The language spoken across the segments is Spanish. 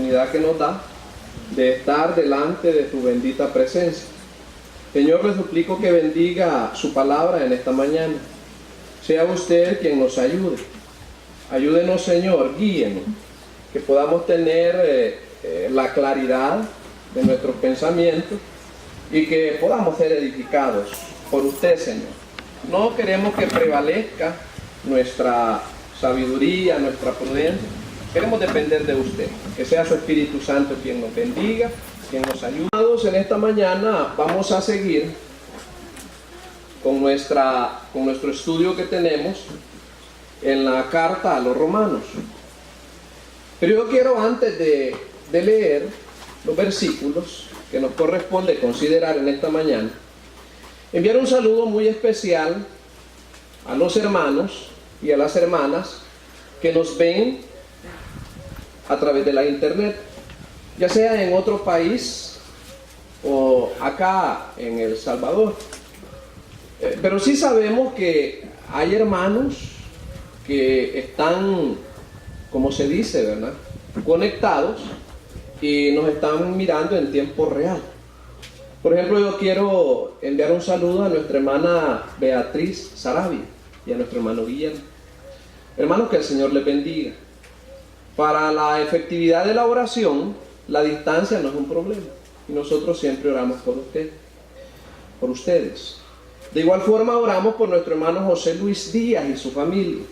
oportunidad que nos da de estar delante de tu bendita presencia. Señor, le suplico que bendiga su palabra en esta mañana. Sea usted quien nos ayude. Ayúdenos, Señor, guíenos, que podamos tener la claridad de nuestros pensamientos y que podamos ser edificados por usted, Señor. No queremos que prevalezca nuestra sabiduría, nuestra prudencia. Queremos depender de usted. Que sea su Espíritu Santo quien nos bendiga, quien nos ayude. En esta mañana vamos a seguir con nuestro estudio que tenemos en la carta a los romanos. Pero yo quiero, antes de leer los versículos que nos corresponde considerar en esta mañana, enviar un saludo muy especial a los hermanos y a las hermanas que nos ven a través de la internet, ya sea en otro país o acá en El Salvador. Pero sí sabemos que hay hermanos que están, como se dice, ¿verdad?, conectados y nos están mirando en tiempo real. Por ejemplo, yo quiero enviar un saludo a nuestra hermana Beatriz Sarabia y a nuestro hermano Guillermo. Hermanos, que el Señor les bendiga. Para la efectividad de la oración, la distancia no es un problema. Y nosotros siempre oramos por usted, por ustedes. De igual forma oramos por nuestro hermano José Luis Díaz y su familia.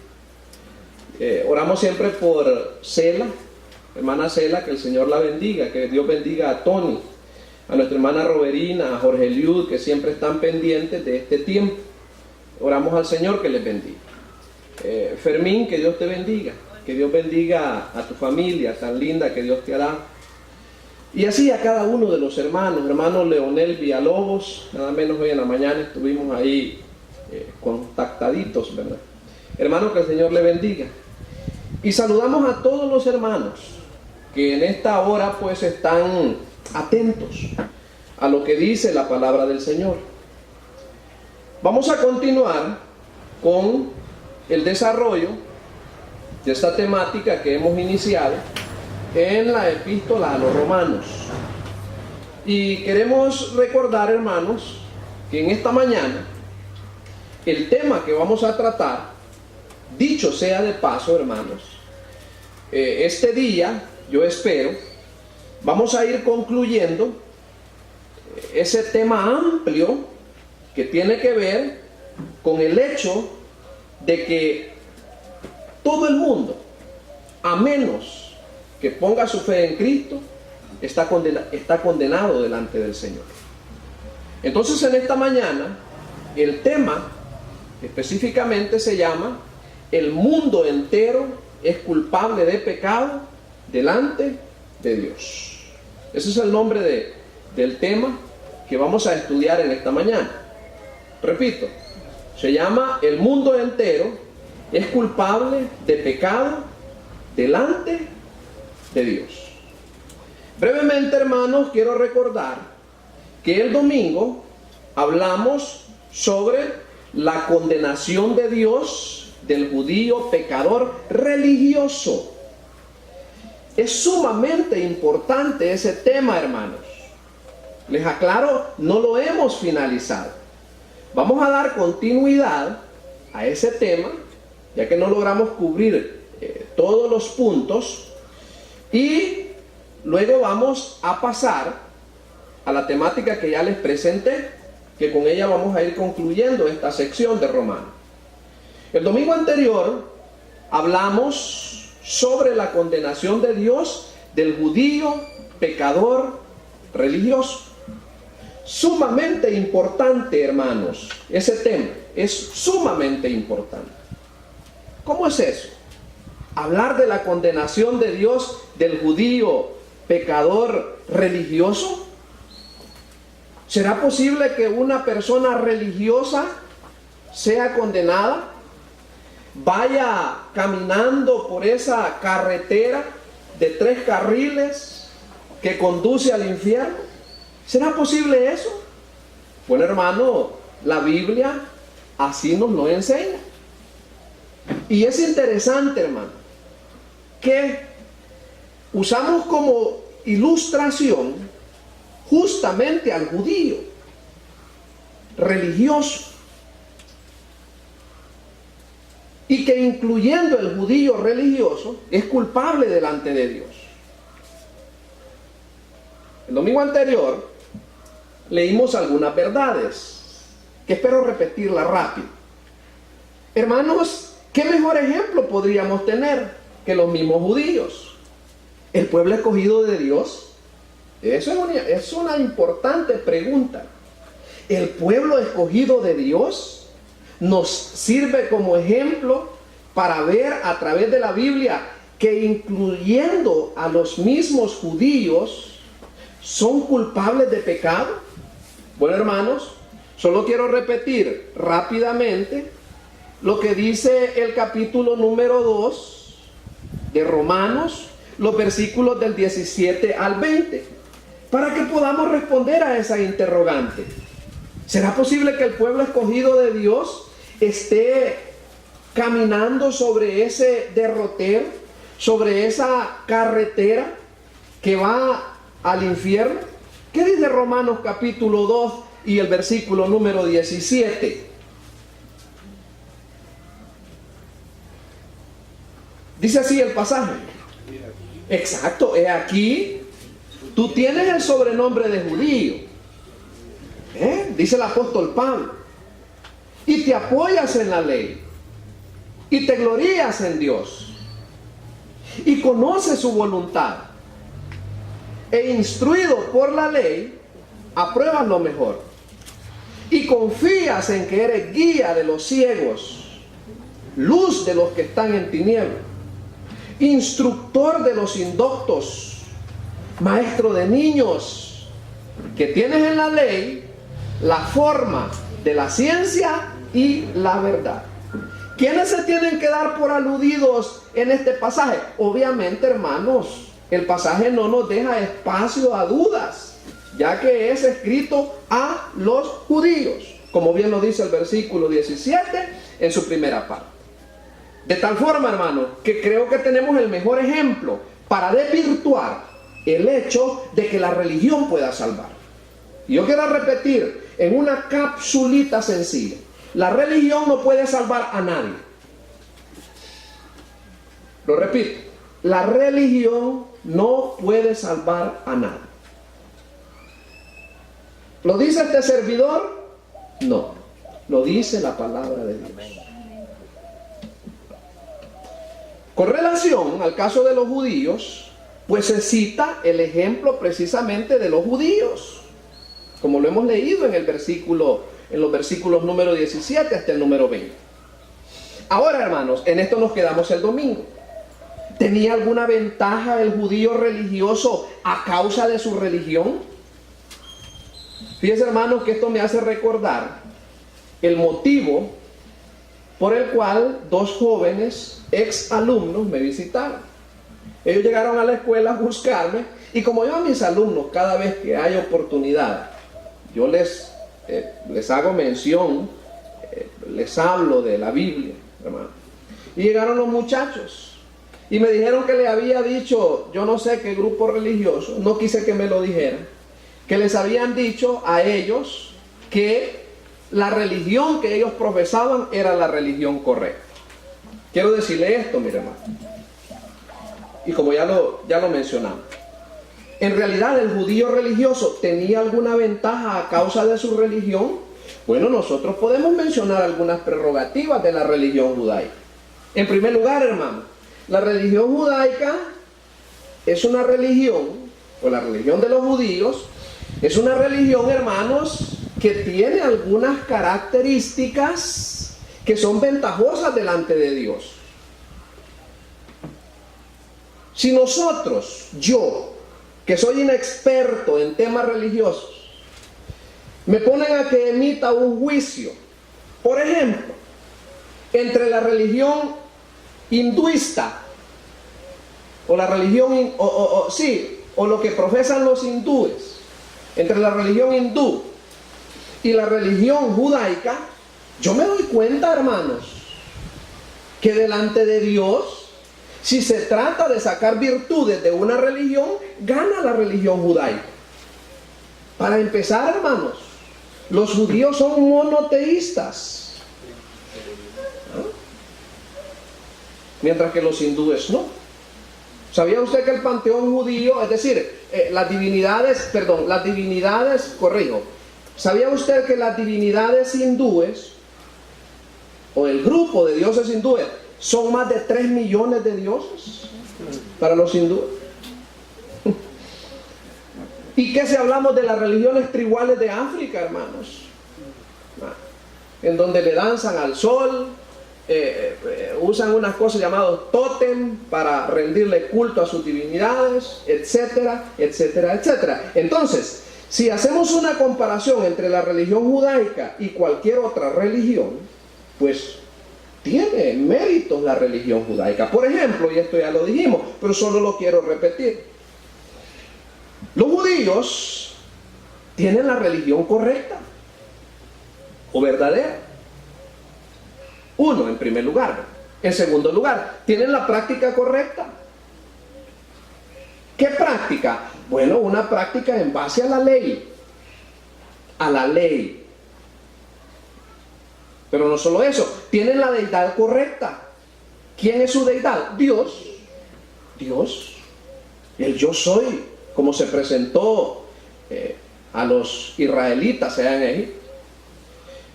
Oramos siempre por Cela, hermana Cela, que el Señor la bendiga, que Dios bendiga a Tony, a nuestra hermana Roberina, a Jorge Liud, que siempre están pendientes de este tiempo. Oramos al Señor que les bendiga. Fermín, que Dios te bendiga, que Dios bendiga a tu familia tan linda que Dios te ha dado. Y así a cada uno de los hermanos, hermano Leonel Villalobos, nada menos hoy en la mañana estuvimos ahí contactaditos, ¿verdad? Hermano, que el Señor le bendiga. Y saludamos a todos los hermanos que en esta hora pues están atentos a lo que dice la palabra del Señor. Vamos a continuar con el desarrollo de esta temática que hemos iniciado en la epístola a los romanos. Y queremos recordar, hermanos, que en esta mañana el tema que vamos a tratar, dicho sea de paso, hermanos, este día, yo espero, vamos a ir concluyendo ese tema amplio que tiene que ver con el hecho de que todo el mundo, a menos que ponga su fe en Cristo, está condenado delante del Señor. Entonces, en esta mañana, el tema específicamente se llama: el mundo entero es culpable de pecado delante de Dios. Ese es el nombre del tema que vamos a estudiar en esta mañana. Repito, se llama: el mundo entero es culpable de pecado delante de Dios. Brevemente, hermanos, quiero recordar que el domingo hablamos sobre la condenación de Dios del judío pecador religioso. Es sumamente importante ese tema, hermanos. Les aclaro, no lo hemos finalizado. Vamos a dar continuidad a ese tema, ya que no logramos cubrir todos los puntos, y luego vamos a pasar a la temática que ya les presenté, que con ella vamos a ir concluyendo esta sección de Romanos. El domingo anterior hablamos sobre la condenación de Dios del judío pecador religioso. Sumamente importante, hermanos, ese tema es sumamente importante. ¿Cómo es eso? Hablar de la condenación de Dios del judío pecador religioso. ¿Será posible que una persona religiosa sea condenada? Vaya caminando por esa carretera de 3 carriles que conduce al infierno. ¿Será posible eso? Bueno, hermano, la Biblia así nos lo enseña. Y es interesante, hermano, que usamos como ilustración justamente al judío religioso, y que incluyendo el judío religioso es culpable delante de Dios. El domingo anterior leímos algunas verdades que espero repetirlas rápido. Hermanos, ¿qué mejor ejemplo podríamos tener que los mismos judíos? ¿El pueblo escogido de Dios? Eso es una importante pregunta. ¿El pueblo escogido de Dios nos sirve como ejemplo para ver a través de la Biblia que incluyendo a los mismos judíos son culpables de pecado? Bueno, hermanos, solo quiero repetir rápidamente lo que dice el capítulo número 2 de Romanos, los versículos del 17 al 20, para que podamos responder a esa interrogante. ¿Será posible que el pueblo escogido de Dios esté caminando sobre ese derrotero, sobre esa carretera que va al infierno? ¿Qué dice Romanos capítulo 2 y el versículo número 17? Dice así el pasaje. Exacto, he aquí, tú tienes el sobrenombre de judío, dice el apóstol Pablo, y te apoyas en la ley, y te glorías en Dios, y conoces su voluntad, e instruido por la ley, apruebas lo mejor, y confías en que eres guía de los ciegos, luz de los que están en tinieblas, instructor de los indoctos, maestro de niños, que tienes en la ley la forma de la ciencia y la verdad. ¿Quiénes se tienen que dar por aludidos en este pasaje? Obviamente, hermanos, el pasaje no nos deja espacio a dudas, ya que es escrito a los judíos, como bien lo dice el versículo 17 en su primera parte. De tal forma, hermano, que creo que tenemos el mejor ejemplo para desvirtuar el hecho de que la religión pueda salvar. Y yo quiero repetir en una capsulita sencilla: la religión no puede salvar a nadie. Lo repito, la religión no puede salvar a nadie. ¿Lo dice este servidor? No, lo dice la palabra de Dios. Con relación al caso de los judíos, pues se cita el ejemplo precisamente de los judíos, como lo hemos leído en los versículos número 17 hasta el número 20. Ahora, hermanos, en esto nos quedamos el domingo. ¿Tenía alguna ventaja el judío religioso a causa de su religión? Fíjense, hermanos, que esto me hace recordar el motivo por el cual dos jóvenes ex alumnos me visitaron. Ellos llegaron a la escuela a buscarme, y como yo a mis alumnos, cada vez que hay oportunidad, yo les hago mención, les hablo de la Biblia, hermano. Y llegaron los muchachos y me dijeron que le había dicho, yo no sé qué grupo religioso, no quise que me lo dijeran, que les habían dicho a ellos que la religión que ellos profesaban era la religión correcta. Quiero decirle esto, mi hermano, y como ya lo mencionamos, en realidad el judío religioso tenía alguna ventaja a causa de su religión. Bueno, nosotros podemos mencionar algunas prerrogativas de la religión judaica. En primer lugar, hermano, la religión judaica es una religión, o la religión de los judíos, es una religión, hermanos, que tiene algunas características que son ventajosas delante de Dios. Si nosotros, yo, que soy inexperto en temas religiosos, me ponen a que emita un juicio, por ejemplo, entre la religión hinduista, o la religión, o lo que profesan los hindúes, entre la religión hindú y la religión judaica, yo me doy cuenta, hermanos, que delante de Dios Si se trata de sacar virtudes de una religión, gana la religión judaica. Para empezar, hermanos, los judíos son monoteístas, ¿no? Mientras que los hindúes no. ¿Sabía usted que el panteón judío, es decir, ¿sabía usted que las divinidades hindúes, o el grupo de dioses hindúes, son más de 3 millones de dioses para los hindúes? ¿Y qué si hablamos de las religiones tribales de África, hermanos? En donde le danzan al sol, usan unas cosas llamadas tótem para rendirle culto a sus divinidades, etcétera, etcétera, etcétera. Entonces, si hacemos una comparación entre la religión judaica y cualquier otra religión, pues tiene méritos la religión judaica. Por ejemplo, y esto ya lo dijimos, pero solo lo quiero repetir. Los judíos tienen la religión correcta o verdadera. Uno, en primer lugar. En segundo lugar, tienen la práctica correcta. ¿Qué práctica? Bueno, una práctica en base a la ley. A la ley. Pero no solo eso, tienen la deidad correcta. ¿Quién es su deidad? Dios. Dios. El yo soy, como se presentó a los israelitas allá en Egipto.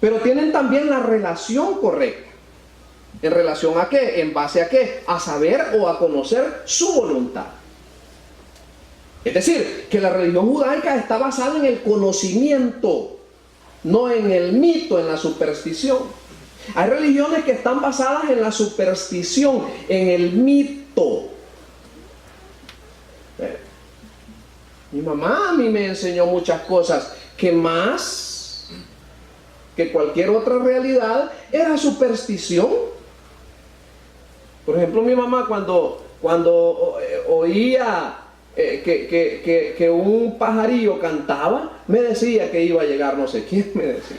Pero tienen también la relación correcta. ¿En relación a qué? ¿En base a qué? A saber o a conocer su voluntad. Es decir, que la religión judaica está basada en el conocimiento, no en el mito, en la superstición. Hay religiones que están basadas en la superstición, en el mito. Mi mamá a mí me enseñó muchas cosas que más que cualquier otra realidad era superstición. Por ejemplo, mi mamá cuando oía que un pajarillo cantaba, me decía que iba a llegar no sé quién, me decía.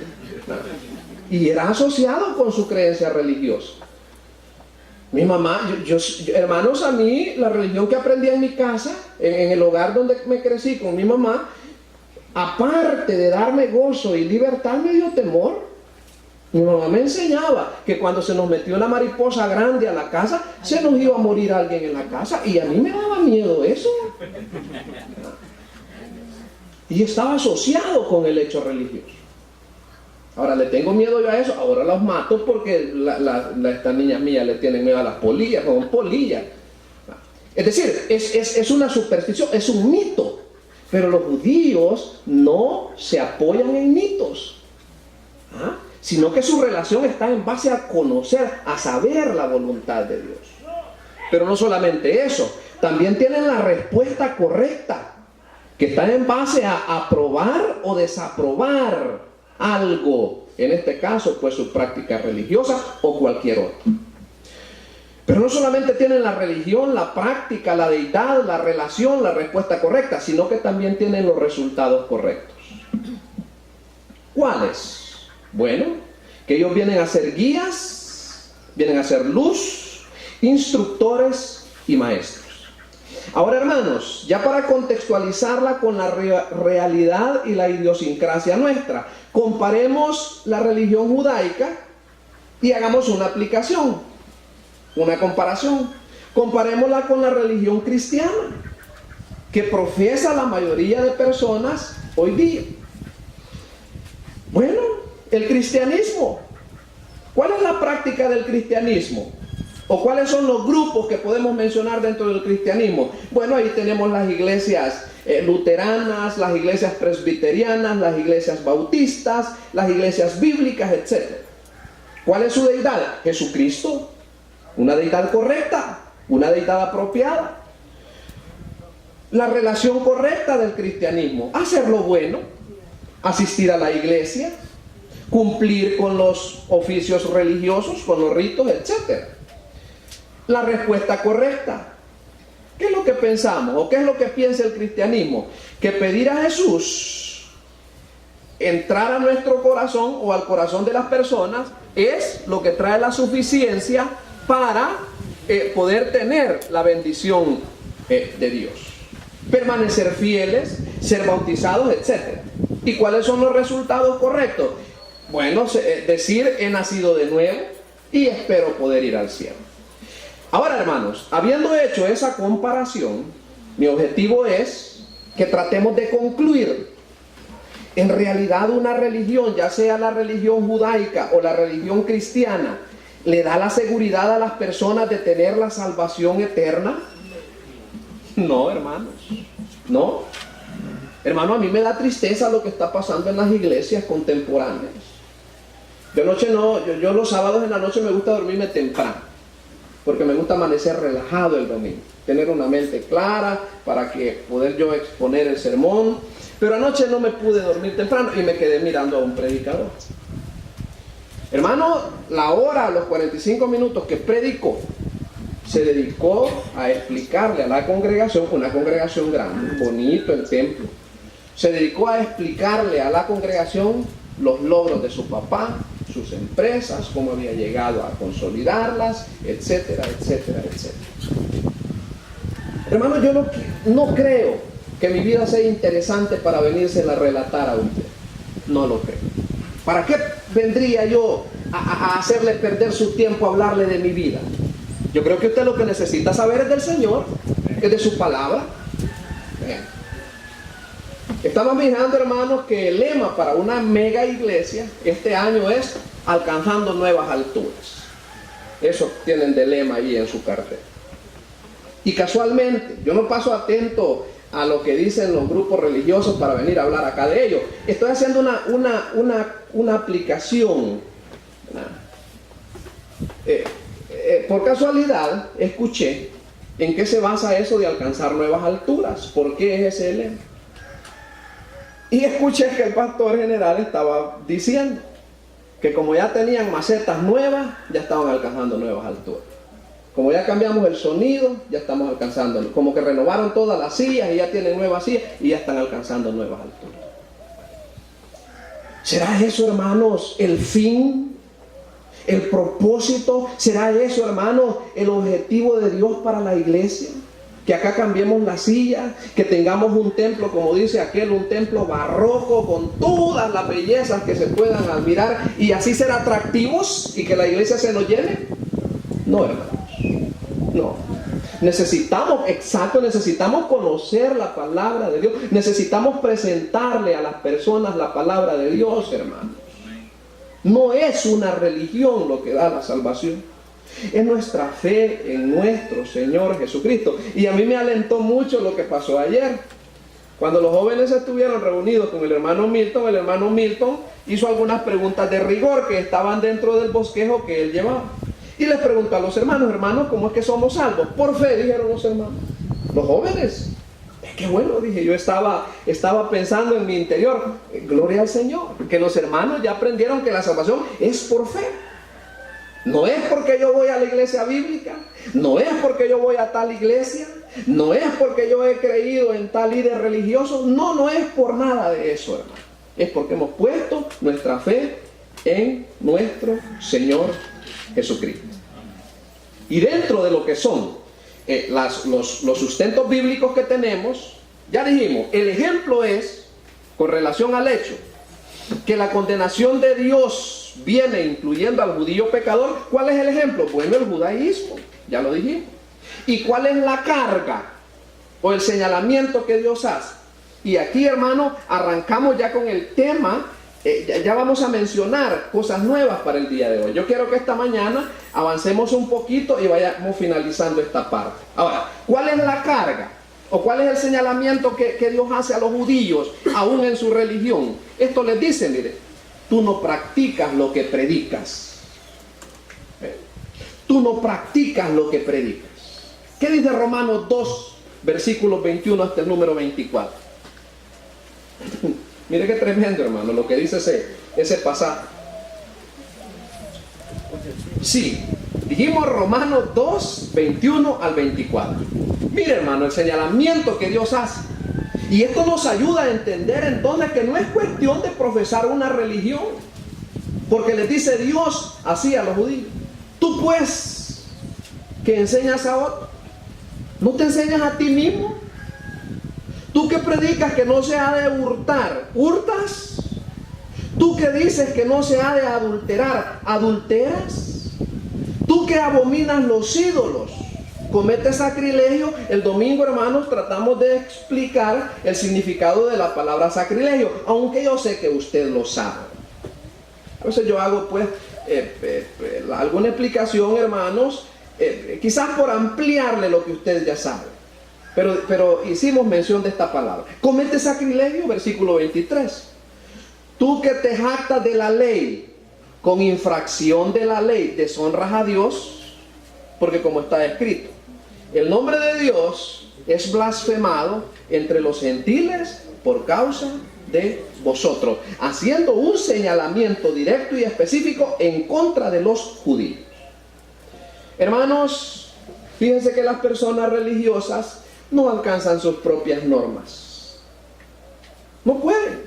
Y era asociado con su creencia religiosa. Mi mamá, hermanos, a mí la religión que aprendí en mi casa, en el hogar donde me crecí con mi mamá, aparte de darme gozo y libertad, me dio temor. Mi mamá me enseñaba que cuando se nos metió una mariposa grande a la casa, se nos iba a morir alguien en la casa, y a mí me daba miedo eso. Y estaba asociado con el hecho religioso. Ahora le tengo miedo yo a eso, ahora los mato porque estas niñas mías le tienen miedo a las polillas, son polillas. Es decir, es una superstición, es un mito. Pero los judíos no se apoyan en mitos, sino que su relación está en base a conocer, a saber la voluntad de Dios. Pero no solamente eso, también tienen la respuesta correcta, que está en base a aprobar o desaprobar algo, en este caso pues su práctica religiosa o cualquier otra. Pero no solamente tienen la religión, la práctica, la deidad, la relación, la respuesta correcta, sino que también tienen los resultados correctos. ¿Cuáles? Bueno, que ellos vienen a ser guías, vienen a ser luz, instructores y maestros. Ahora, hermanos, ya para contextualizarla con la realidad y la idiosincrasia nuestra, comparemos la religión judaica y hagamos una aplicación, una comparación. Comparémosla con la religión cristiana, que profesa la mayoría de personas hoy día. Bueno, el cristianismo. ¿Cuál es la práctica del cristianismo? ¿O cuáles son los grupos que podemos mencionar dentro del cristianismo? Bueno, ahí tenemos las iglesias luteranas, las iglesias presbiterianas, las iglesias bautistas, las iglesias bíblicas, etc. ¿Cuál es su deidad? Jesucristo. Una deidad correcta, una deidad apropiada. La relación correcta del cristianismo: hacer lo bueno, asistir a la iglesia, cumplir con los oficios religiosos, con los ritos, etc. La respuesta correcta: ¿qué es lo que pensamos o qué es lo que piensa el cristianismo? Que pedir a Jesús entrar a nuestro corazón o al corazón de las personas es lo que trae la suficiencia para poder tener la bendición de Dios. Permanecer fieles, ser bautizados, etc. ¿Y cuáles son los resultados correctos? Bueno, decir he nacido de nuevo y espero poder ir al cielo. Ahora, hermanos, habiendo hecho esa comparación, mi objetivo es que tratemos de concluir. En realidad, una religión, ya sea la religión judaica o la religión cristiana, ¿le da la seguridad a las personas de tener la salvación eterna? No, hermanos, no. Hermano, a mí me da tristeza lo que está pasando en las iglesias contemporáneas. Yo los sábados en la noche me gusta dormirme temprano, porque me gusta amanecer relajado el domingo, tener una mente clara para que poder yo exponer el sermón. Pero anoche no me pude dormir temprano y me quedé mirando a un predicador. Hermano, la hora, los 45 minutos que predicó, se dedicó a explicarle a la congregación, una congregación grande, bonito el templo, se dedicó a explicarle a la congregación los logros de su papá, sus empresas, cómo había llegado a consolidarlas, etcétera, etcétera, etcétera. Hermano, yo no creo que mi vida sea interesante para venírsela a relatar a usted. No lo creo. ¿Para qué vendría yo a hacerle perder su tiempo a hablarle de mi vida? Yo creo que usted lo que necesita saber es del Señor, es de su palabra. Estamos mirando, hermanos, que el lema para una mega iglesia este año es alcanzando nuevas alturas. Eso tienen de lema ahí en su cartel. Y casualmente, yo no paso atento a lo que dicen los grupos religiosos para venir a hablar acá de ellos. Estoy haciendo una aplicación. Por casualidad, escuché en qué se basa eso de alcanzar nuevas alturas. ¿Por qué es ese lema? Y escuché que el pastor general estaba diciendo que como ya tenían macetas nuevas, ya estaban alcanzando nuevas alturas. Como ya cambiamos el sonido, ya estamos alcanzando. Como que renovaron todas las sillas y ya tienen nuevas sillas y ya están alcanzando nuevas alturas. ¿Será eso, hermanos, el fin? ¿El propósito? ¿Será eso, hermanos, el objetivo de Dios para la iglesia? Que acá cambiemos la silla, que tengamos un templo, como dice aquel, un templo barroco con todas las bellezas que se puedan admirar y así ser atractivos y que la iglesia se nos llene. No, hermanos, no. Necesitamos conocer la palabra de Dios. Necesitamos presentarle a las personas la palabra de Dios, hermanos. No es una religión lo que da la salvación. Es nuestra fe en nuestro Señor Jesucristo. Y a mí me alentó mucho lo que pasó ayer. Cuando los jóvenes estuvieron reunidos con el hermano Milton hizo algunas preguntas de rigor que estaban dentro del bosquejo que él llevaba. Y les preguntó a los hermanos, ¿cómo es que somos salvos? Por fe, dijeron los hermanos. Los jóvenes. Qué bueno, dije, yo estaba pensando en mi interior, gloria al Señor, que los hermanos ya aprendieron que la salvación es por fe. No es porque yo voy a la iglesia bíblica, no es porque yo voy a tal iglesia, no es porque yo he creído en tal líder religioso, no es por nada de eso, hermano. Es porque hemos puesto nuestra fe en nuestro Señor Jesucristo. Y dentro de lo que son los sustentos bíblicos que tenemos, ya dijimos, el ejemplo es, con relación al hecho, que la condenación de Dios viene incluyendo al judío pecador. ¿Cuál es el ejemplo? Bueno, el judaísmo, ya lo dijimos. ¿Y cuál es la carga o el señalamiento que Dios hace? Y aquí, hermano, arrancamos ya con el tema. Ya vamos a mencionar cosas nuevas para el día de hoy. Yo quiero que esta mañana avancemos un poquito y vayamos finalizando esta parte. Ahora, ¿cuál es la carga? ¿O cuál es el señalamiento que Dios hace a los judíos, aún en su religión? Esto les dice, mire, tú no practicas lo que predicas. Tú no practicas lo que predicas. ¿Qué dice Romanos 2, versículos 21 hasta el número 24? Mire qué tremendo, hermano, lo que dice ese pasaje. Sí, dijimos Romanos 2, 21 al 24. Mire, hermano, el señalamiento que Dios hace. Y esto nos ayuda a entender entonces que no es cuestión de profesar una religión. Porque les dice Dios así a los judíos: tú pues, que enseñas a otros? ¿No te enseñas a ti mismo? Tú que predicas que no se ha de hurtar, ¿hurtas? Tú que dices que no se ha de adulterar, ¿adulteras? Tú que abominas los ídolos, ¿cometes sacrilegio? El domingo, hermanos, tratamos de explicar el significado de la palabra sacrilegio, aunque yo sé que usted lo sabe. A veces yo hago pues alguna explicación, hermanos, quizás por ampliarle lo que usted ya sabe. Pero hicimos mención de esta palabra. Comete sacrilegio, versículo 23. Tú que te jactas de la ley, con infracción de la ley, deshonras a Dios, porque como está escrito, el nombre de Dios es blasfemado entre los gentiles por causa de vosotros, haciendo un señalamiento directo y específico en contra de los judíos. Hermanos, fíjense que las personas religiosas no alcanzan sus propias normas. No pueden.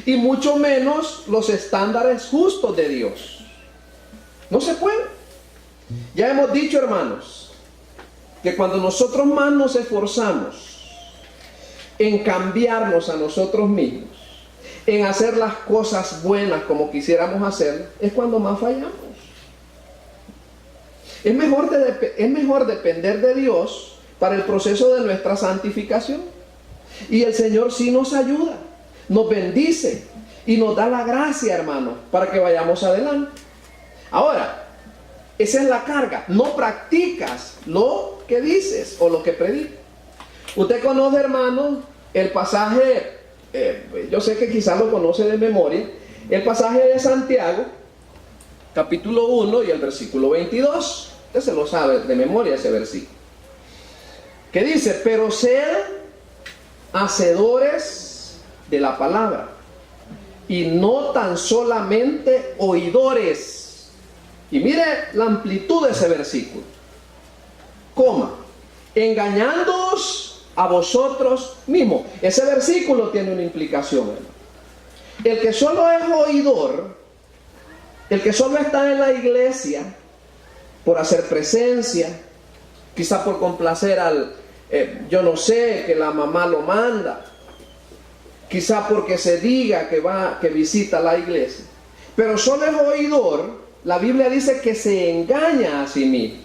Y mucho menos los estándares justos de Dios. No se puede. Ya hemos dicho, hermanos, que cuando nosotros más nos esforzamos en cambiarnos a nosotros mismos, en hacer las cosas buenas como quisiéramos hacer, es cuando más fallamos. Es mejor depender de Dios para el proceso de nuestra santificación. Y el Señor sí nos ayuda, nos bendice y nos da la gracia, hermano, para que vayamos adelante. Ahora, esa es la carga. No practicas lo que dices o lo que predicas. Usted conoce, hermano, el pasaje, yo sé que quizás lo conoce de memoria, el pasaje de Santiago, capítulo 1 y el versículo 22. Usted se lo sabe de memoria ese versículo. Que dice, pero sed hacedores de la palabra y no tan solamente oidores. Y mire la amplitud de ese versículo. Engañándoos a vosotros mismos. Ese versículo tiene una implicación, hermano. El que solo es oidor, el que solo está en la iglesia por hacer presencia, quizá por complacer yo no sé, que la mamá lo manda, quizá porque se diga que visita la iglesia, pero solo es oidor. La Biblia dice que se engaña a sí mismo.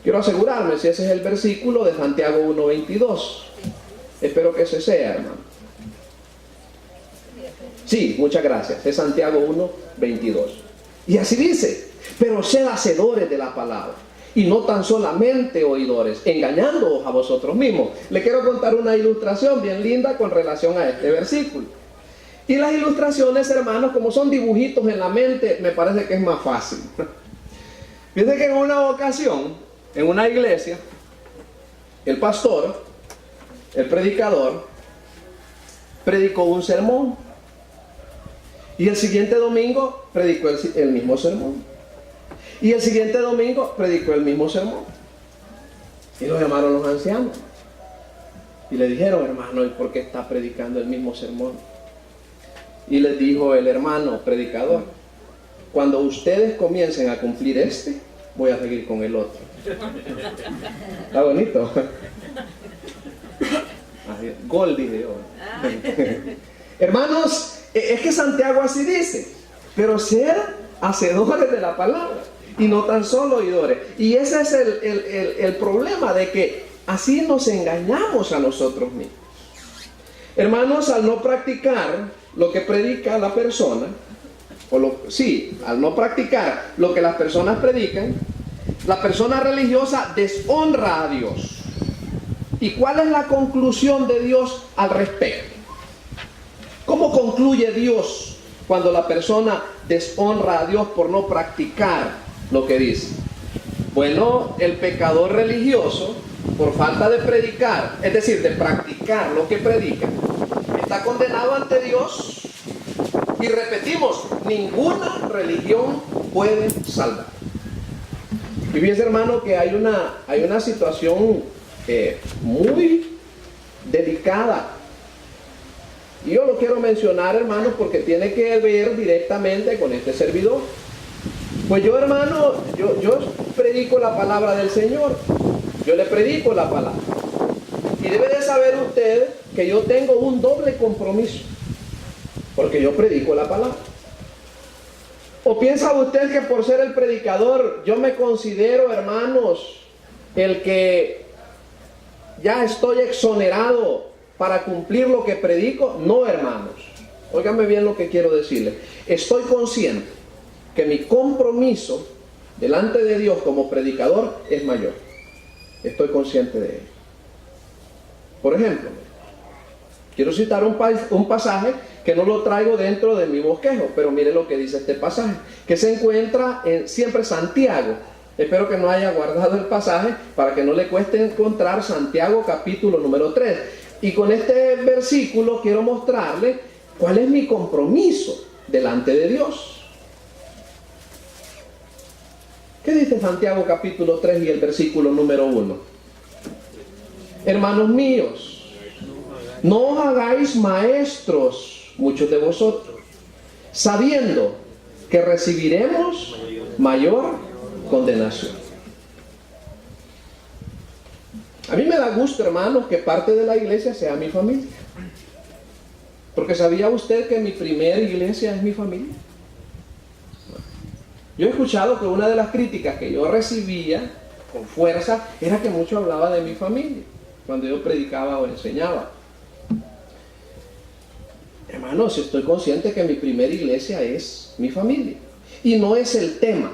Quiero asegurarme si ese es el versículo de Santiago 1:22. Espero que ese sea, hermano. Sí, muchas gracias. Es Santiago 1:22. Y así dice, pero sed hacedores de la palabra y no tan solamente oidores, engañándoos a vosotros mismos. Le quiero contar una ilustración bien linda con relación a este versículo. Y las ilustraciones, hermanos, como son dibujitos en la mente, me parece que es más fácil. Fíjense que en una ocasión, en una iglesia, el pastor, el predicador, predicó un sermón. Y el siguiente domingo predicó el mismo sermón. Y el siguiente domingo predicó el mismo sermón. Y lo llamaron los ancianos. Y le dijeron, hermano, ¿y por qué está predicando el mismo sermón? Y les dijo el hermano predicador, cuando ustedes comiencen a cumplir voy a seguir con el otro. Está bonito. Goldie de hoy. Hermanos, es que Santiago así dice, pero ser hacedores de la palabra y no tan solo oidores. Y ese es el problema, de que así nos engañamos a nosotros mismos. Hermanos, al no practicar lo que predica la persona, al no practicar lo que las personas predican, la persona religiosa deshonra a Dios. ¿Y cuál es la conclusión de Dios al respecto? ¿Cómo concluye Dios cuando la persona deshonra a Dios por no practicar lo que dice? Bueno, el pecador religioso, por falta de predicar, es decir, de practicar lo que predica, está condenado ante Dios. Y repetimos, ninguna religión puede salvar. Y fíjense, hermano, que hay una situación muy delicada. Y yo lo quiero mencionar, hermanos, porque tiene que ver directamente con este servidor. Pues yo, hermano, yo predico la palabra del Señor. Yo le predico la palabra. Y debe de saber usted que yo tengo un doble compromiso, porque yo predico la palabra. ¿O piensa usted que por ser el predicador yo me considero, hermanos, el que ya estoy exonerado para cumplir lo que predico? No, hermanos. Óigame bien lo que quiero decirle. Estoy consciente que mi compromiso delante de Dios como predicador es mayor. Estoy consciente de ello. Por ejemplo, quiero citar un pasaje que no lo traigo dentro de mi bosquejo, pero mire lo que dice este pasaje, que se encuentra en siempre Santiago. Espero que no haya guardado el pasaje para que no le cueste encontrar Santiago capítulo número 3. Y con este versículo quiero mostrarle cuál es mi compromiso delante de Dios. ¿Qué dice Santiago capítulo 3 y el versículo número 1? Hermanos míos, no os hagáis maestros muchos de vosotros, sabiendo que recibiremos mayor condenación. A mí me da gusto, hermanos, que parte de la iglesia sea mi familia. Porque ¿sabía usted que mi primera iglesia es mi familia? Yo he escuchado que una de las críticas que yo recibía con fuerza era que mucho hablaba de mi familia cuando yo predicaba o enseñaba. Hermanos, estoy consciente que mi primera iglesia es mi familia y no es el tema,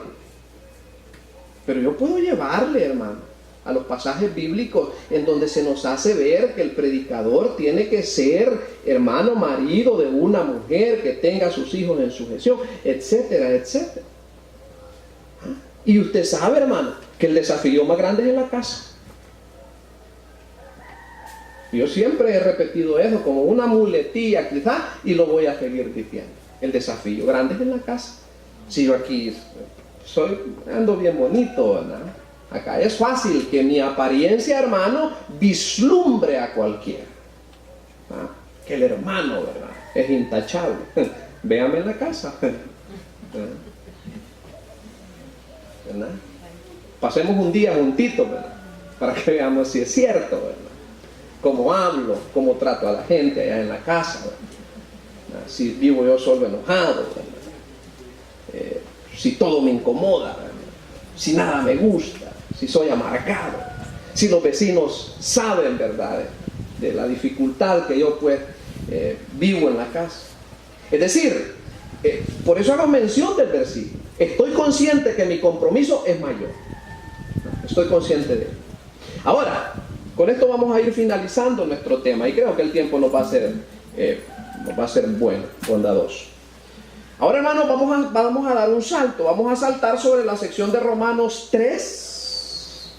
pero yo puedo llevarle, hermano, a los pasajes bíblicos en donde se nos hace ver que el predicador tiene que ser, hermano, marido de una mujer, que tenga a sus hijos en sujeción, etcétera, etcétera. Y usted sabe, hermano, que el desafío más grande es en la casa. Yo siempre he repetido eso como una muletilla quizás, y lo voy a seguir diciendo. El desafío grande es en la casa. Si yo aquí ando bien bonito, ¿verdad? Acá es fácil que mi apariencia, hermano, vislumbre a cualquiera. ¿Ah? Que el hermano, ¿verdad?, es intachable. Véame en la casa. ¿Verdad? Pasemos un día juntitos, ¿verdad?, para que veamos si es cierto, ¿verdad?, cómo hablo, cómo trato a la gente allá en la casa, ¿verdad?, si vivo yo solo enojado, ¿verdad?, si todo me incomoda, ¿verdad?, si nada me gusta, si soy amargado, si los vecinos saben, ¿verdad?, de la dificultad que yo pues vivo en la casa. Es decir, por eso hago mención del versículo. Estoy consciente que mi compromiso es mayor. Estoy consciente de ello. Ahora, con esto vamos a ir finalizando nuestro tema y creo que el tiempo nos va a ser bueno, bondadoso. Ahora, hermanos, vamos a dar un salto. Vamos a saltar sobre la sección de Romanos 3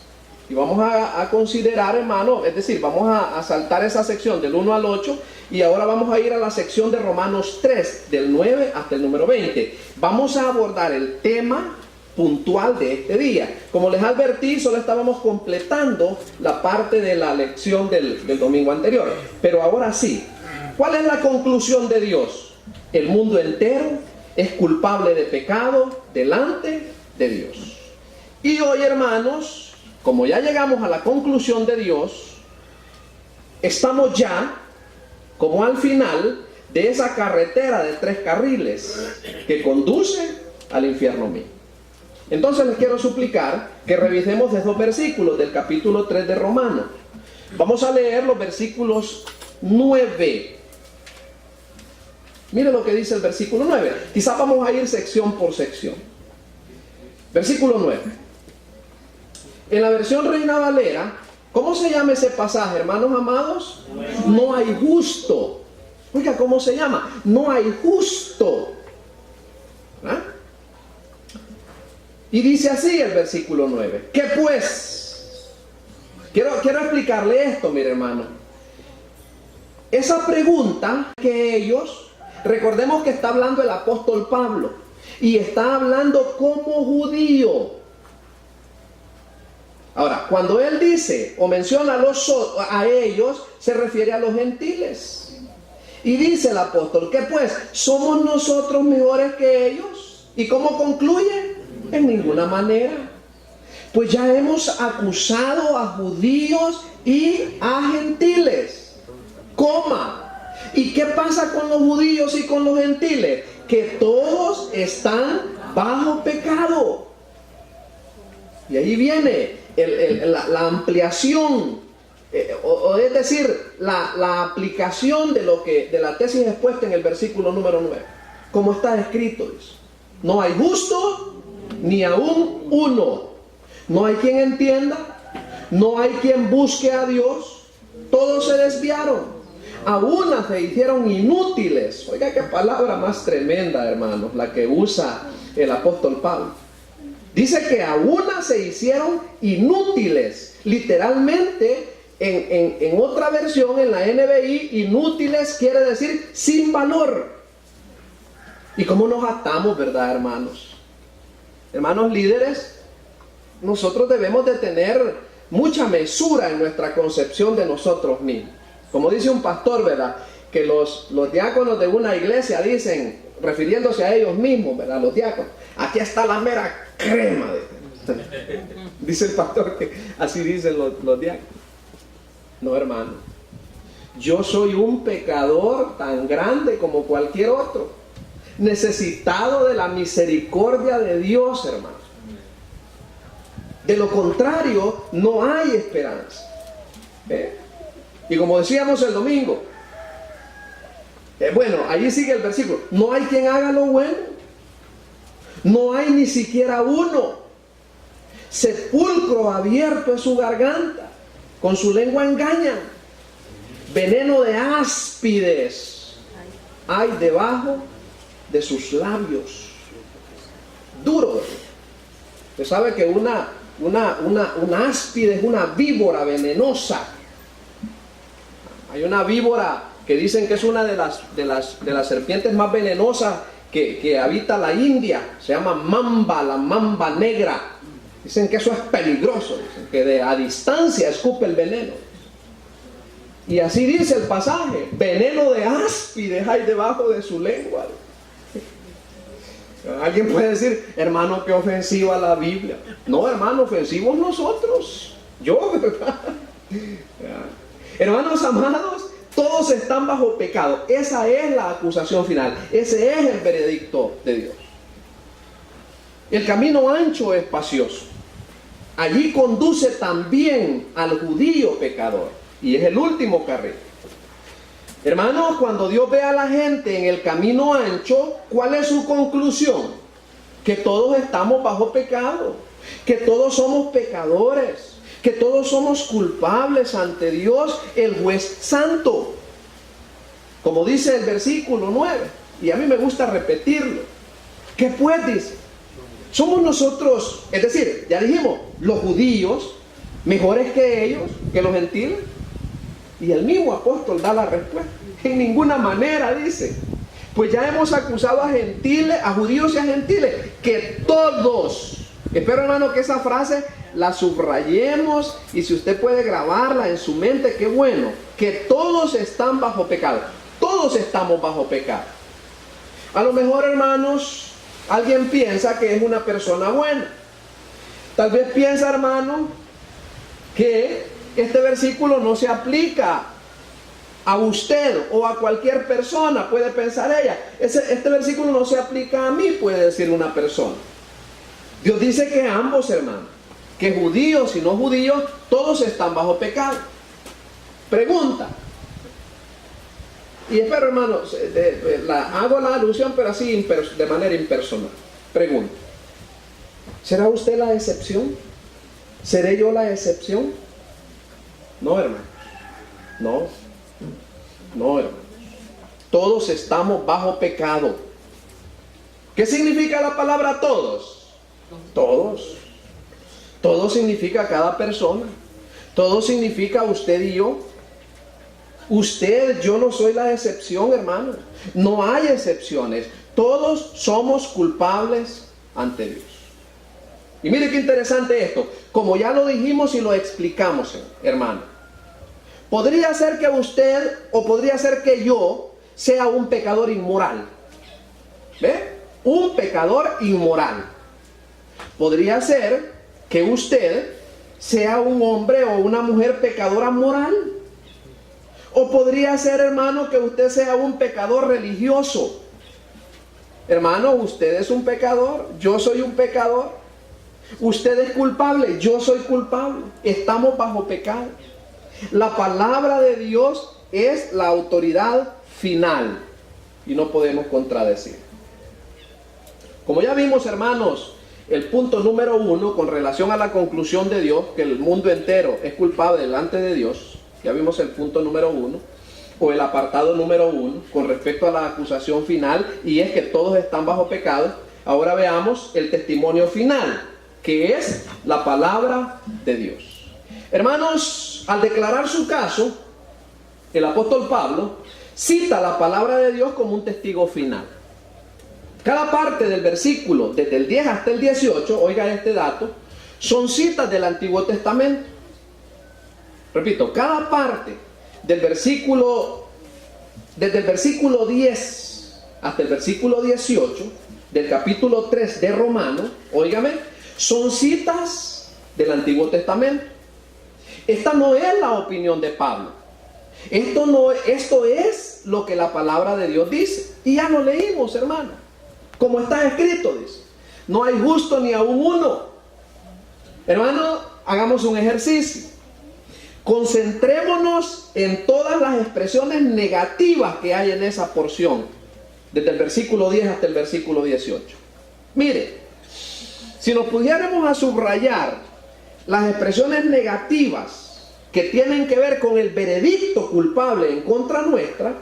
y vamos a considerar, hermano, es decir, vamos a saltar esa sección del 1 al 8 y ahora vamos a ir a la sección de Romanos 3, del 9 hasta el número 20. Vamos a abordar el tema puntual de este día. Como les advertí, solo estábamos completando la parte de la lección del domingo anterior. Pero ahora sí, ¿cuál es la conclusión de Dios? El mundo entero es culpable de pecado delante de Dios. Y hoy, hermanos, como ya llegamos a la conclusión de Dios, estamos ya como al final de esa carretera de 3 carriles que conduce al infierno mismo. Entonces les quiero suplicar que revisemos esos versículos del capítulo 3 de Romanos. Vamos a leer los versículos 9. Mire lo que dice el versículo 9. Quizás vamos a ir sección por sección. Versículo 9. En la versión Reina Valera, ¿cómo se llama ese pasaje, hermanos amados? No hay justo. Oiga, ¿cómo se llama? No hay justo. ¿Ah? Y dice así el versículo 9. ¿Qué pues? Quiero explicarle esto, mire, hermano. Esa pregunta que ellos, recordemos que está hablando el apóstol Pablo y está hablando como judío. Ahora, cuando él dice o menciona a ellos, se refiere a los gentiles. Y dice el apóstol, ¿qué pues? ¿Somos nosotros mejores que ellos? ¿Y cómo concluye? En ninguna manera. Pues ya hemos acusado a judíos y a gentiles. ¿Y qué pasa con los judíos y con los gentiles? Que todos están bajo pecado. Y ahí viene la ampliación, es decir, la aplicación de la tesis expuesta en el versículo número 9. Como está escrito, dice: no hay justo ni aún uno. No hay quien entienda, no hay quien busque a Dios. Todos se desviaron, a una se hicieron inútiles. Oiga qué palabra más tremenda, hermanos, la que usa el apóstol Pablo. Dice que a una se hicieron inútiles. Literalmente, en otra versión, en la NBI, inútiles quiere decir sin valor. ¿Y cómo nos atamos, verdad, hermanos? Hermanos líderes, nosotros debemos de tener mucha mesura en nuestra concepción de nosotros mismos. Como dice un pastor, ¿verdad?, que los diáconos de una iglesia dicen, refiriéndose a ellos mismos, ¿verdad?, los diáconos: aquí está la mera crema. Dice el pastor que así dicen los diáconos. No, hermano. Yo soy un pecador tan grande como cualquier otro, necesitado de la misericordia de Dios, hermano. De lo contrario, no hay esperanza. Y como decíamos el domingo, bueno, allí sigue el versículo: no hay quien haga lo bueno, no hay ni siquiera uno. Sepulcro abierto es su garganta, con su lengua engañan. Veneno de áspides hay debajo de sus labios. Duro. Usted sabe que una áspide es una víbora venenosa. Hay una víbora que dicen que es una de las serpientes más venenosas que habita la India. Se llama mamba, la mamba negra. Dicen que eso es peligroso. Dicen que a distancia escupe el veneno. Y así dice el pasaje: veneno de áspides hay debajo de su lengua. Alguien puede decir: hermano, qué ofensiva la Biblia. No, hermano, ofensivos nosotros. Yo, ¿verdad? Hermanos amados, todos están bajo pecado. Esa es la acusación final. Ese es el veredicto de Dios. El camino ancho es espacioso. Allí conduce también al judío pecador. Y es el último carril. Hermanos, cuando Dios ve a la gente en el camino ancho, ¿cuál es su conclusión? Que todos estamos bajo pecado, que todos somos pecadores, que todos somos culpables ante Dios, el juez santo. Como dice el versículo 9, y a mí me gusta repetirlo. ¿Qué pues dice? Somos nosotros, es decir, ya dijimos, los judíos, mejores que ellos, que los gentiles. Y el mismo apóstol da la respuesta: en ninguna manera, dice. Pues ya hemos acusado a gentiles, a judíos y a gentiles, que todos, espero, hermano, que esa frase la subrayemos, y si usted puede grabarla en su mente, qué bueno, que todos están bajo pecado. Todos estamos bajo pecado. A lo mejor, hermanos, alguien piensa que es una persona buena. Tal vez piensa, hermano, que este versículo no se aplica a usted o a cualquier persona, puede pensar ella. Este versículo no se aplica a mí, puede decir una persona. Dios dice que ambos, hermanos, que judíos y no judíos, todos están bajo pecado. Pregunta. Y espero, hermanos, hago la alusión, pero así de manera impersonal. Pregunta. ¿Será usted la excepción? ¿Seré yo la excepción? No, hermano. No, hermano. Todos estamos bajo pecado. ¿Qué significa la palabra todos? Todos. Todo significa cada persona. Todo significa usted y yo. Usted, yo no soy la excepción, hermano. No hay excepciones. Todos somos culpables ante Dios. Y mire qué interesante esto. Como ya lo dijimos y lo explicamos, hermano. Podría ser que usted, o podría ser que yo, sea un pecador inmoral. ¿Ve? Un pecador inmoral. podría ser que usted sea un hombre o una mujer pecadora moral. O podría ser, hermano, que usted sea un pecador religioso. Hermano, usted es un pecador, yo soy un pecador. Usted es culpable, yo soy culpable. Estamos bajo pecado. La palabra de Dios es la autoridad final y no podemos contradecir. Como ya vimos, hermanos, el punto número 1 con relación a la conclusión de Dios, que el mundo entero es culpable delante de Dios. Ya vimos el punto número 1, o el apartado número 1, con respecto a la acusación final, y es que todos están bajo pecado. Ahora veamos el testimonio final, que es la palabra de Dios. Hermanos, al declarar su caso, el apóstol Pablo cita la palabra de Dios como un testigo final. Cada parte del versículo, desde el 10 hasta el 18, oiga este dato, son citas del Antiguo Testamento. Repito, cada parte del versículo, desde el versículo 10 hasta el versículo 18 del capítulo 3 de Romanos, óigame, son citas del Antiguo Testamento. Esta no es la opinión de Pablo. Esto es lo que la palabra de Dios dice. Y ya lo leímos, hermano. Como está escrito, dice: no hay justo ni aún uno. Hermano, hagamos un ejercicio. Concentrémonos en todas las expresiones negativas que hay en esa porción, desde el versículo 10 hasta el versículo 18. Mire, si nos pudiéramos a subrayar las expresiones negativas que tienen que ver con el veredicto culpable en contra nuestra,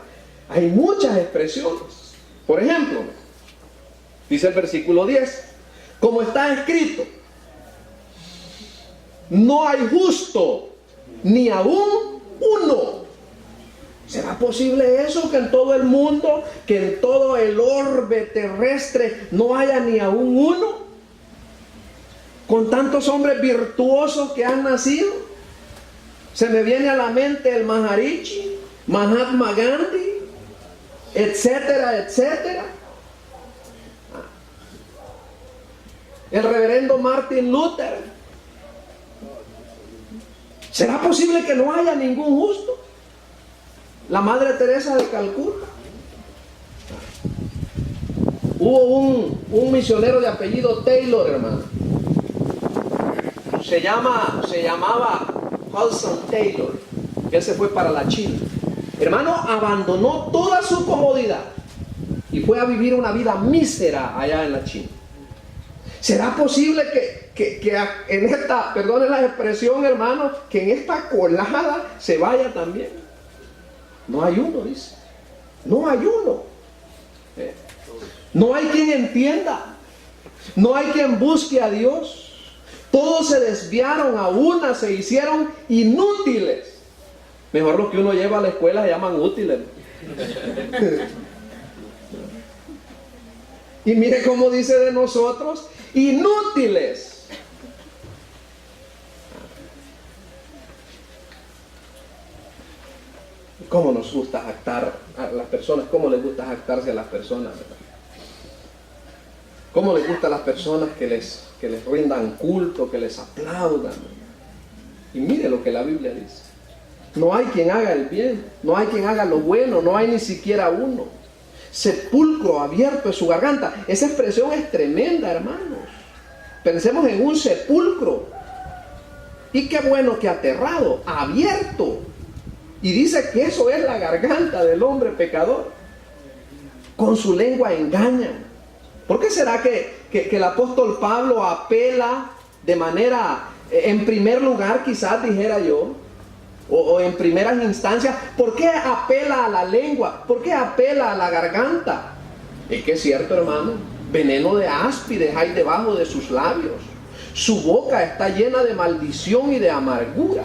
hay muchas expresiones. Por ejemplo, dice el versículo 10, como está escrito: no hay justo ni aún uno. ¿Será posible eso? Que en todo el mundo, que en todo el orbe terrestre no haya ni aún uno, con tantos hombres virtuosos que han nacido. Se me viene a la mente el Maharishi, Mahatma Gandhi, etcétera, etcétera. El reverendo Martin Luther. ¿Será posible que no haya ningún justo? La Madre Teresa de Calcuta. Hubo un misionero de apellido Taylor, hermano. Se llamaba Hudson Taylor. Él se fue para la China. Hermano, abandonó toda su comodidad y fue a vivir una vida mísera allá en la China. ¿Será posible que en esta, perdone la expresión, hermano, que en esta colada se vaya también? No hay uno, dice. No hay uno. No hay quien entienda. No hay quien busque a Dios. Todos se desviaron, a una se hicieron inútiles. Mejor lo que uno lleva a la escuela se llaman útiles. Y mire cómo dice de nosotros: inútiles. ¿Cómo nos gusta jactar a las personas? ¿Cómo les gusta jactarse a las personas, ¿verdad? ¿Cómo les gusta a las personas que les rindan culto, que les aplaudan? Y mire lo que la Biblia dice: no hay quien haga el bien, no hay quien haga lo bueno, no hay ni siquiera uno. Sepulcro abierto es su garganta. Esa expresión es tremenda, hermanos. Pensemos en un sepulcro. Y qué bueno que aterrado, abierto. Y dice que eso es la garganta del hombre pecador. Con su lengua engañan. ¿Por qué será que el apóstol Pablo apela de manera, en primer lugar, quizás dijera yo, o en primeras instancias, ¿por qué apela a la lengua? ¿Por qué apela a la garganta? Es que es cierto, hermano, veneno de áspides hay debajo de sus labios. Su boca está llena de maldición y de amargura.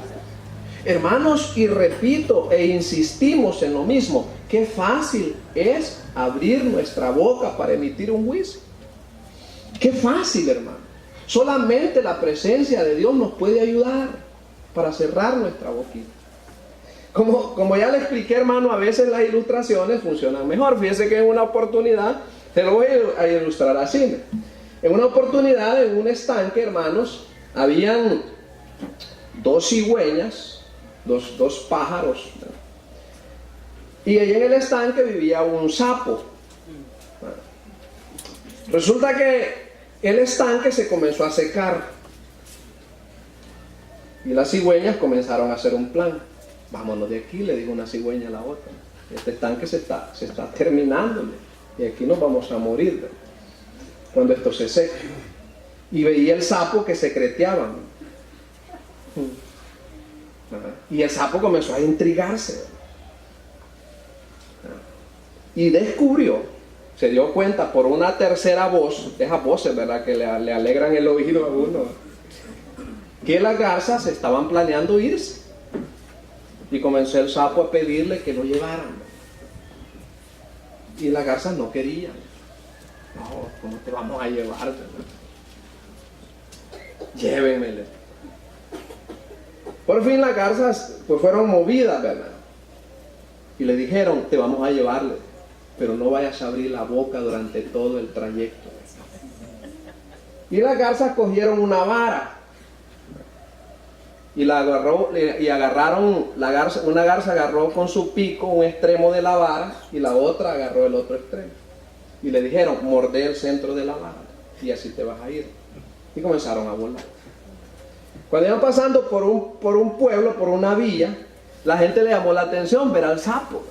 Hermanos, y repito e insistimos en lo mismo: qué fácil es abrir nuestra boca para emitir un juicio. Qué fácil, hermano. Solamente la presencia de Dios nos puede ayudar para cerrar nuestra boquita. Como ya le expliqué, hermano, a veces las ilustraciones funcionan mejor. Fíjese que en una oportunidad, te lo voy a ilustrar así. En una oportunidad, en un estanque, hermanos, habían dos cigüeñas, dos pájaros, ¿verdad? Y allí en el estanque vivía un sapo. Resulta que el estanque se comenzó a secar y las cigüeñas comenzaron a hacer un plan. Vámonos de aquí, le dijo una cigüeña a la otra. Este estanque se está terminando y aquí nos vamos a morir, ¿verdad?, cuando esto se seque. Y veía el sapo que secreteaba. Y el sapo comenzó a intrigarse, ¿verdad? Y descubrió, se dio cuenta por una tercera voz, esas voces, ¿verdad?, que le alegran el oído a uno, que las garzas estaban planeando irse. Y comenzó el sapo a pedirle que lo llevaran. Y las garzas no querían. No, ¿cómo te vamos a llevar, verdad? Llévenmele. Por fin las garzas pues fueron movidas, ¿verdad? Y le dijeron, te vamos a llevarle, pero no vayas a abrir la boca durante todo el trayecto. Y las garzas cogieron una vara y agarraron una garza agarró con su pico un extremo de la vara y la otra agarró el otro extremo. Y le dijeron, mordé el centro de la vara y así te vas a ir. Y comenzaron a volar. Cuando iban pasando por un pueblo, por una villa, la gente le llamó la atención ver al sapo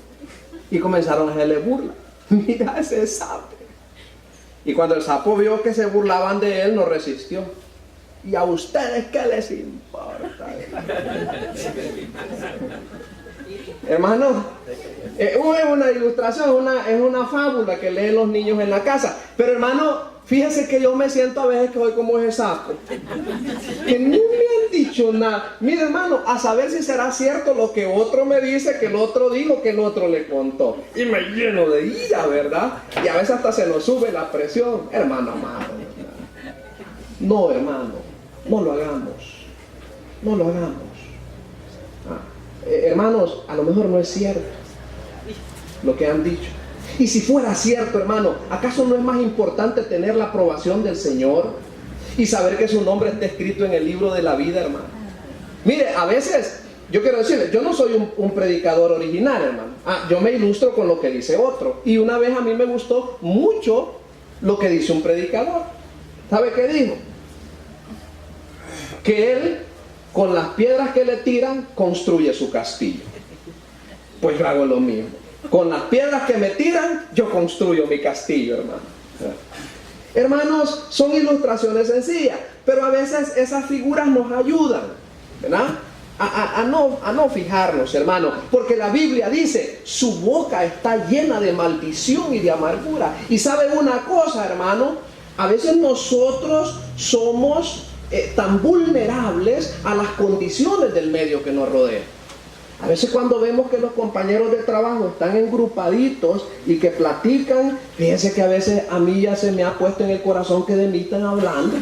y comenzaron a hacerle burla. Mira ese sapo. Y cuando el sapo vio que se burlaban de él, no resistió. ¿Y a ustedes qué les importa? Hermano, es una ilustración, es una fábula que leen los niños en la casa. Pero hermano, fíjese que yo me siento a veces que soy como ese sapo, que no me han dicho nada. Mira hermano, a saber si será cierto lo que otro me dice, que el otro dijo, que el otro le contó. Y me lleno de ira, ¿verdad? Y a veces hasta se nos sube la presión. Hermano amado, no hermano, no lo hagamos. No lo hagamos. Hermanos, a lo mejor no es cierto lo que han dicho. Y si fuera cierto, hermano, ¿acaso no es más importante tener la aprobación del Señor y saber que su nombre está escrito en el libro de la vida, hermano? Mire, a veces, yo quiero decirle, yo no soy un predicador original, hermano. Yo me ilustro con lo que dice otro. Y una vez a mí me gustó mucho lo que dice un predicador. ¿Sabe qué dijo? Que él, con las piedras que le tiran, construye su castillo. Pues yo hago lo mismo. Con las piedras que me tiran, yo construyo mi castillo, hermano. Hermanos, son ilustraciones sencillas, pero a veces esas figuras nos ayudan, ¿verdad? A no fijarnos, hermano, porque la Biblia dice, su boca está llena de maldición y de amargura. Y ¿saben una cosa, hermano? A veces nosotros somos tan vulnerables a las condiciones del medio que nos rodea. A veces cuando vemos que los compañeros de trabajo están engrupaditos y que platican, fíjense que a veces a mí ya se me ha puesto en el corazón que de mí están hablando.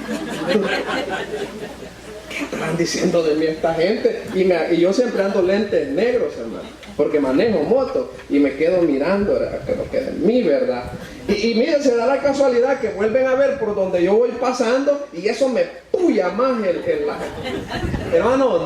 ¿Qué están diciendo de mí esta gente? Y yo siempre ando lentes negros, hermano, porque manejo moto y me quedo mirando lo que de mí, ¿verdad? Y miren, se da la casualidad que vuelven a ver por donde yo voy pasando y eso me puya más hermano,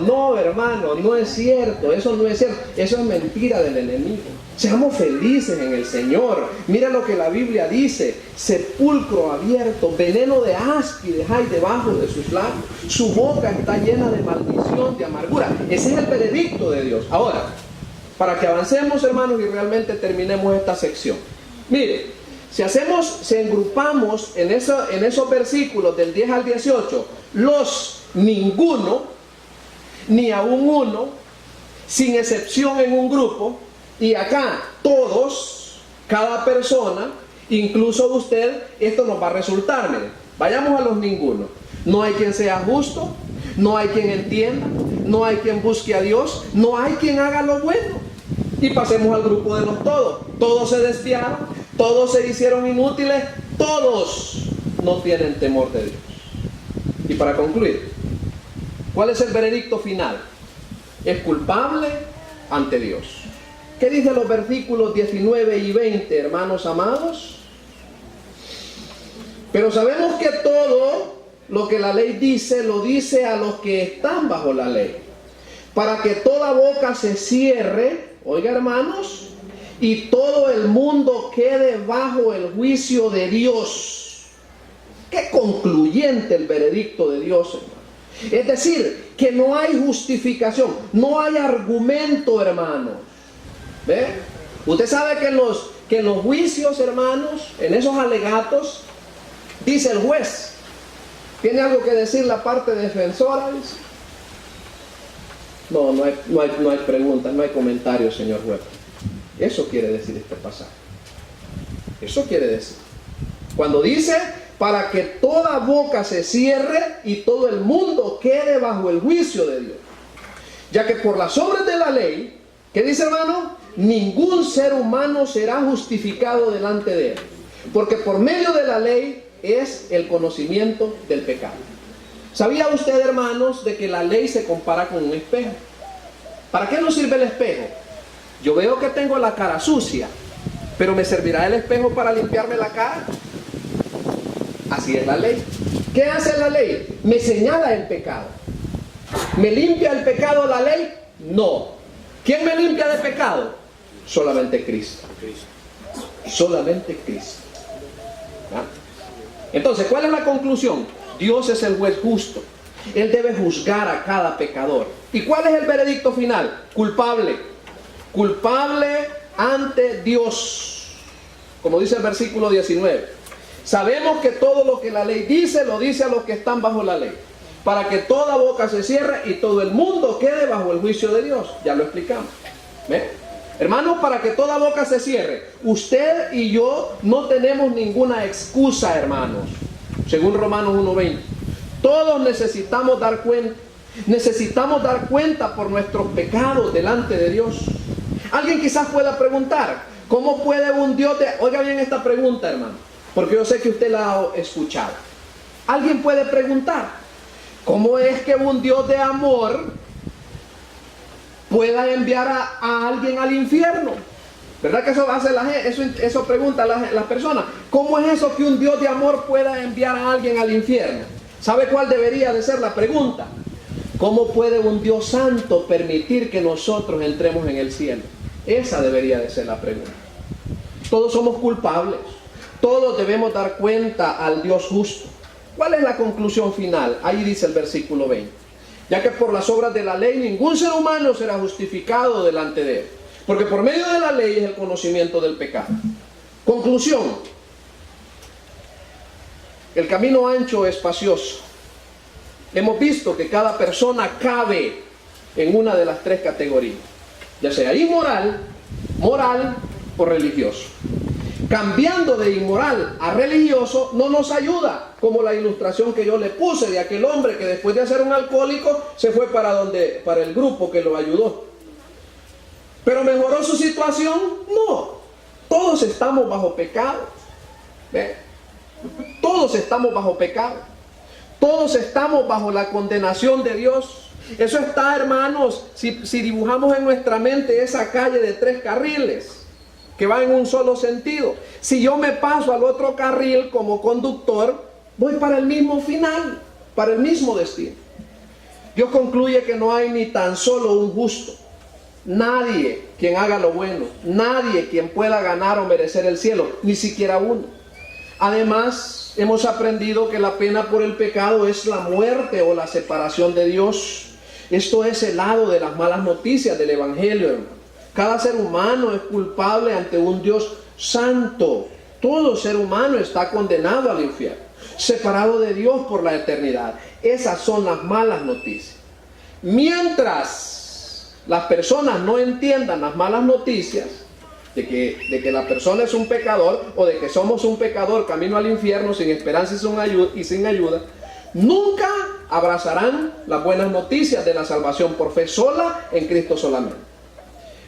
no es cierto, eso no es cierto, eso es mentira del enemigo. Seamos felices en el Señor. Mira lo que la Biblia dice: sepulcro abierto, veneno de áspides hay debajo de sus labios, su boca está llena de maldición, de amargura. Ese es el veredicto de Dios. Ahora, para que avancemos, hermanos, y realmente terminemos esta sección, mire, si engrupamos en esos versículos del 10 al 18, los ninguno, ni aún uno, sin excepción en un grupo, y acá todos, cada persona, incluso usted, esto nos va a resultar, miren, vayamos a los ninguno. No hay quien sea justo, no hay quien entienda, no hay quien busque a Dios, no hay quien haga lo bueno. Y pasemos al grupo de los todos. Todos se desviaron, todos se hicieron inútiles, todos no tienen temor de Dios. Y para concluir, ¿cuál es el veredicto final? Es culpable ante Dios. ¿Qué dicen los versículos 19 y 20, hermanos amados? Pero sabemos que todo lo que la ley dice, lo dice a los que están bajo la ley, para que toda boca se cierre, oiga hermanos, y todo el mundo quede bajo el juicio de Dios. Qué concluyente el veredicto de Dios, hermano. Es decir, que no hay justificación, no hay argumento, hermanos. ¿Ve? Usted sabe que en los juicios, hermanos, en esos alegatos, dice el juez, ¿tiene algo que decir la parte defensora? Dice. No hay preguntas, no hay comentarios, señor juez. Eso quiere decir este pasaje. Eso quiere decir. Cuando dice, para que toda boca se cierre y todo el mundo quede bajo el juicio de Dios. Ya que por las obras de la ley, ¿qué dice, hermano? Ningún ser humano será justificado delante de él. Porque por medio de la ley es el conocimiento del pecado. ¿Sabía usted, hermanos, de que la ley se compara con un espejo? ¿Para qué nos sirve el espejo? Yo veo que tengo la cara sucia, pero ¿me servirá el espejo para limpiarme la cara? Así es la ley. ¿Qué hace la ley? Me señala el pecado. ¿Me limpia el pecado la ley? No. ¿Quién me limpia de pecado? Solamente Cristo. Solamente Cristo. ¿Ah? Entonces, ¿cuál es la conclusión? Dios es el juez justo. Él debe juzgar a cada pecador. ¿Y cuál es el veredicto final? Culpable. Culpable ante Dios. Como dice el versículo 19. Sabemos que todo lo que la ley dice, lo dice a los que están bajo la ley. Para que toda boca se cierre y todo el mundo quede bajo el juicio de Dios. Ya lo explicamos. ¿Ve? Hermanos, para que toda boca se cierre. Usted y yo no tenemos ninguna excusa, hermanos. Según Romanos 1:20. Todos necesitamos dar cuenta. Necesitamos dar cuenta por nuestros pecados delante de Dios. Alguien quizás pueda preguntar, ¿cómo puede un Dios de... Oiga bien esta pregunta, hermano, porque yo sé que usted la ha escuchado. Alguien puede preguntar, ¿cómo es que un Dios de amor pueda enviar a alguien al infierno? ¿Verdad que eso hace la gente? Eso pregunta las personas. ¿Cómo es eso que un Dios de amor pueda enviar a alguien al infierno? ¿Sabe cuál debería de ser la pregunta? ¿Cómo puede un Dios santo permitir que nosotros entremos en el cielo? Esa debería de ser la pregunta. Todos somos culpables. Todos debemos dar cuenta al Dios justo. ¿Cuál es la conclusión final? Ahí dice el versículo 20. Ya que por las obras de la ley ningún ser humano será justificado delante de él. Porque por medio de la ley es el conocimiento del pecado. Conclusión. El camino ancho es espacioso. Hemos visto que cada persona cabe en una de las tres categorías. Ya sea inmoral, moral o religioso. Cambiando de inmoral a religioso no nos ayuda, como la ilustración que yo le puse de aquel hombre que después de ser un alcohólico se fue para el grupo que lo ayudó. ¿Pero mejoró su situación? No. Todos estamos bajo pecado. ¿Ve? Todos estamos bajo pecado. Todos estamos bajo la condenación de Dios. Eso está, hermanos, si dibujamos en nuestra mente esa calle de 3 carriles que va en un solo sentido. Si yo me paso al otro carril como conductor, voy para el mismo final, para el mismo destino. Dios concluye que no hay ni tan solo un justo. Nadie quien haga lo bueno, nadie quien pueda ganar o merecer el cielo, ni siquiera uno. Además, hemos aprendido que la pena por el pecado es la muerte o la separación de Dios. Esto es el lado de las malas noticias del Evangelio, hermano. Cada ser humano es culpable ante un Dios santo. Todo ser humano está condenado al infierno, separado de Dios por la eternidad. Esas son las malas noticias. Mientras las personas no entiendan las malas noticias de que la persona es un pecador, o de que somos un pecador camino al infierno sin esperanza y sin ayuda, nunca abrazarán las buenas noticias de la salvación por fe sola en Cristo solamente.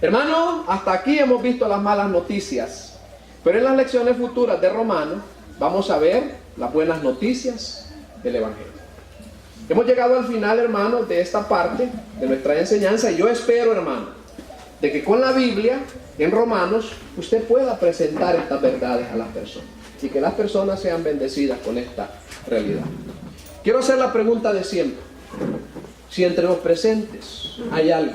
Hermano, hasta aquí hemos visto las malas noticias, pero en las lecciones futuras de Romanos vamos a ver las buenas noticias del Evangelio. Hemos llegado al final, hermanos, de esta parte de nuestra enseñanza, y yo espero, hermano, de que con la Biblia en Romanos usted pueda presentar estas verdades a las personas. y que las personas sean bendecidas con esta realidad. Quiero hacer la pregunta de siempre. Si entre los presentes hay alguien